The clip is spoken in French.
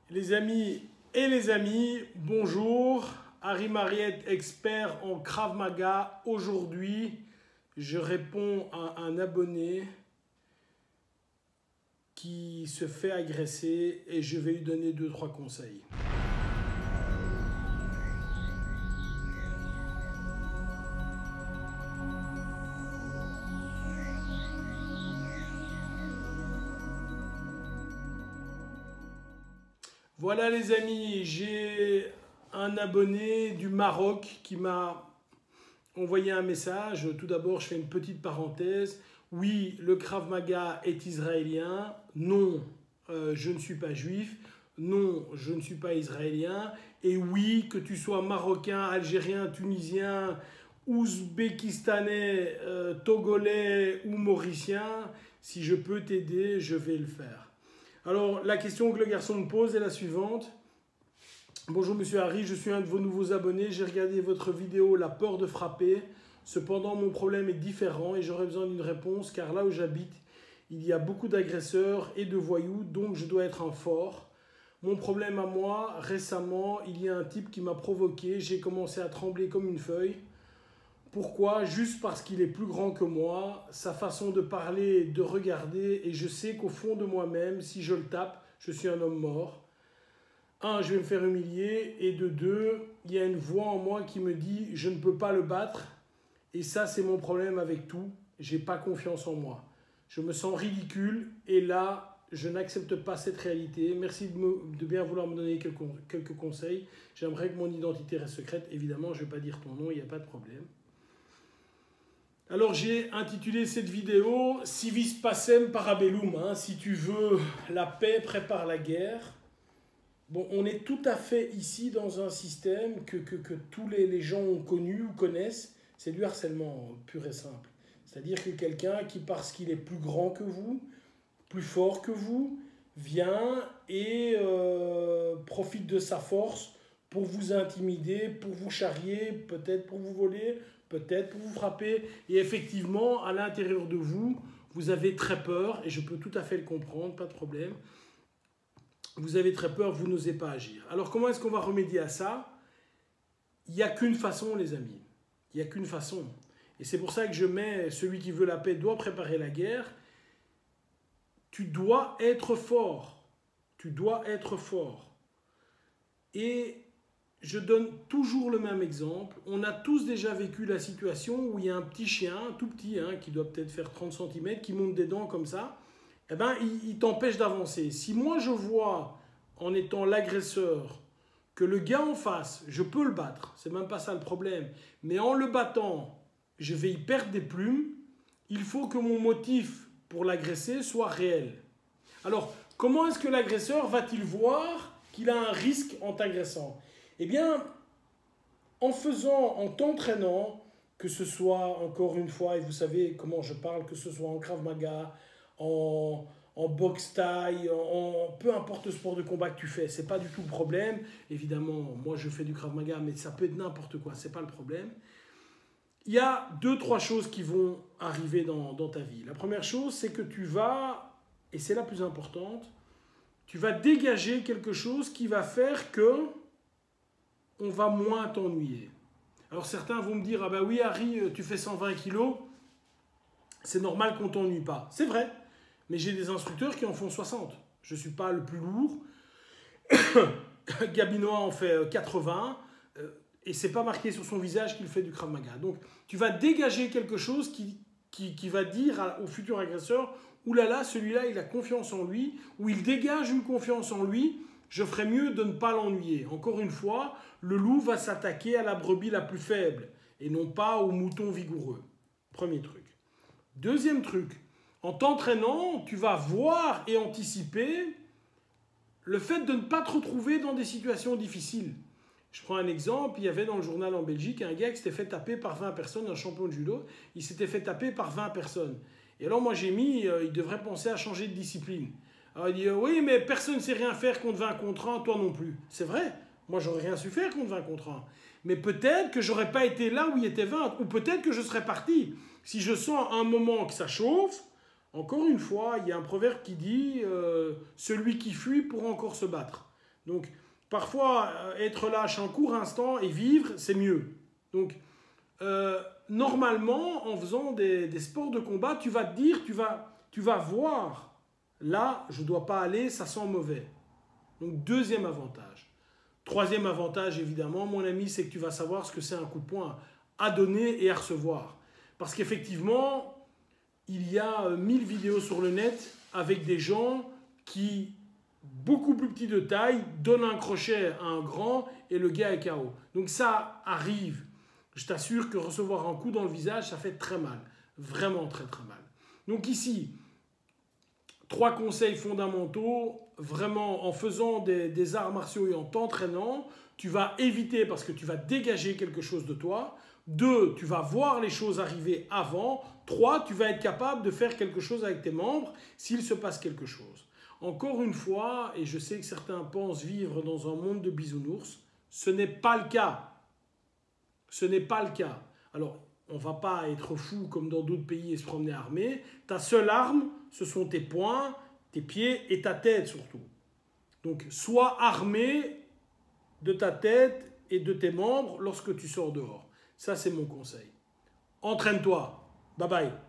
Les amis et les amis, bonjour. Harry Mariette, expert en Krav Maga. Aujourd'hui, je réponds à un abonné qui se fait agresser et je vais lui donner 2-3 conseils. Voilà les amis, j'ai un abonné du Maroc qui m'a envoyé un message. Tout d'abord, je fais une petite parenthèse. Oui, le Krav Maga est israélien. Non, je ne suis pas juif. Non, je ne suis pas israélien. Et oui, que tu sois marocain, algérien, tunisien, ouzbékistanais, togolais ou mauricien, si je peux t'aider, je vais le faire. Alors, la question que le garçon me pose est la suivante. Bonjour Monsieur Harry, je suis un de vos nouveaux abonnés. J'ai regardé votre vidéo La peur de frapper. Cependant, mon problème est différent et j'aurais besoin d'une réponse car là où j'habite, il y a beaucoup d'agresseurs et de voyous, donc je dois être un fort. Mon problème à moi, récemment, il y a un type qui m'a provoqué. J'ai commencé à trembler comme une feuille. Pourquoi? Juste parce qu'il est plus grand que moi, sa façon de parler, de regarder, et je sais qu'au fond de moi-même, si je le tape, je suis un homme mort. Un, je vais me faire humilier, et de deux, il y a une voix en moi qui me dit je ne peux pas le battre, et ça c'est mon problème avec tout, j'ai pas confiance en moi. Je me sens ridicule, et là, je n'accepte pas cette réalité. Merci de bien vouloir me donner quelques conseils. J'aimerais que mon identité reste secrète, évidemment, je ne vais pas dire ton nom, il n'y a pas de problème. Alors j'ai intitulé cette vidéo « Si vis pacem parabellum », hein, si tu veux la paix, prépare la guerre. Bon, on est tout à fait ici dans un système que tous les gens ont connu ou connaissent, c'est du harcèlement pur et simple. C'est-à-dire que quelqu'un qui, parce qu'il est plus grand que vous, plus fort que vous, vient et profite de sa force pour vous intimider, pour vous charrier, peut-être pour vous voler, peut-être pour vous frapper. Et effectivement, à l'intérieur de vous, vous avez très peur, et je peux tout à fait le comprendre, pas de problème. Vous avez très peur, vous n'osez pas agir. Alors comment est-ce qu'on va remédier à ça? Il n'y a qu'une façon, les amis. Il n'y a qu'une façon. Et c'est pour ça que je mets « Celui qui veut la paix doit préparer la guerre ». Tu dois être fort. Tu dois être fort. Et je donne toujours le même exemple. On a tous déjà vécu la situation où il y a un petit chien, tout petit, hein, qui doit peut-être faire 30 cm, qui monte des dents comme ça. Eh ben, il t'empêche d'avancer. Si moi je vois, en étant l'agresseur, que le gars en face, je peux le battre, c'est même pas ça le problème, mais en le battant, je vais y perdre des plumes, il faut que mon motif pour l'agresser soit réel. Alors, comment est-ce que l'agresseur va-t-il voir qu'il a un risque en t'agressant? Eh bien, en t'entraînant, que ce soit, encore une fois, et vous savez comment je parle, que ce soit en Krav Maga, en boxe thaï, peu importe le sport de combat que tu fais, c'est pas du tout le problème. Évidemment, moi je fais du Krav Maga, mais ça peut être n'importe quoi, c'est pas le problème. Il y a 2-3 choses qui vont arriver dans ta vie. La première chose, c'est que tu vas, et c'est la plus importante, tu vas dégager quelque chose qui va faire que on va moins t'ennuyer. Alors certains vont me dire, ah ben oui Harry, tu fais 120 kilos, c'est normal qu'on ne t'ennuie pas. C'est vrai, mais j'ai des instructeurs qui en font 60. Je ne suis pas le plus lourd. Gabinois en fait 80. Et ce n'est pas marqué sur son visage qu'il fait du Krav Maga. Donc tu vas dégager quelque chose qui va dire au futur agresseur, oulala, celui-là il a confiance en lui, ou il dégage une confiance en lui, je ferais mieux de ne pas l'ennuyer. Encore une fois, le loup va s'attaquer à la brebis la plus faible, et non pas au mouton vigoureux. Premier truc. Deuxième truc, en t'entraînant, tu vas voir et anticiper le fait de ne pas te retrouver dans des situations difficiles. Je prends un exemple, il y avait dans le journal en Belgique un gars qui s'était fait taper par 20 personnes, un champion de judo, il s'était fait taper par 20 personnes. Et alors moi j'ai mis, il devrait penser à changer de discipline. Alors il dit, oui mais personne ne sait rien faire contre 20 contre 1, toi non plus. C'est vrai, moi j'aurais rien su faire contre 20 contre 1. Mais peut-être que j'aurais pas été là où il était 20, ou peut-être que je serais parti. Si je sens à un moment que ça chauffe, encore une fois, il y a un proverbe qui dit « Celui qui fuit pourra encore se battre ». Donc, parfois, être lâche un court instant et vivre, c'est mieux. Donc, normalement, en faisant des sports de combat, tu vas te dire, tu vas voir, là, je ne dois pas aller, ça sent mauvais. Donc, deuxième avantage. Troisième avantage, évidemment, mon ami, c'est que tu vas savoir ce que c'est un coup de poing à donner et à recevoir. Parce qu'effectivement, il y a 1000 vidéos sur le net avec des gens qui, beaucoup plus petits de taille, donnent un crochet à un grand et le gars est KO. Donc ça arrive. Je t'assure que recevoir un coup dans le visage, ça fait très mal. Vraiment très très mal. Donc ici, 3 conseils fondamentaux. Vraiment, en faisant des arts martiaux et en t'entraînant, tu vas éviter parce que tu vas dégager quelque chose de toi. 2, tu vas voir les choses arriver avant. 3, tu vas être capable de faire quelque chose avec tes membres s'il se passe quelque chose. Encore une fois, et je sais que certains pensent vivre dans un monde de bisounours, ce n'est pas le cas. Ce n'est pas le cas. Alors, on ne va pas être fou comme dans d'autres pays et se promener armé. Ta seule arme, ce sont tes poings, tes pieds et ta tête surtout. Donc, sois armé de ta tête et de tes membres lorsque tu sors dehors. Ça, c'est mon conseil. Entraîne-toi. Bye bye.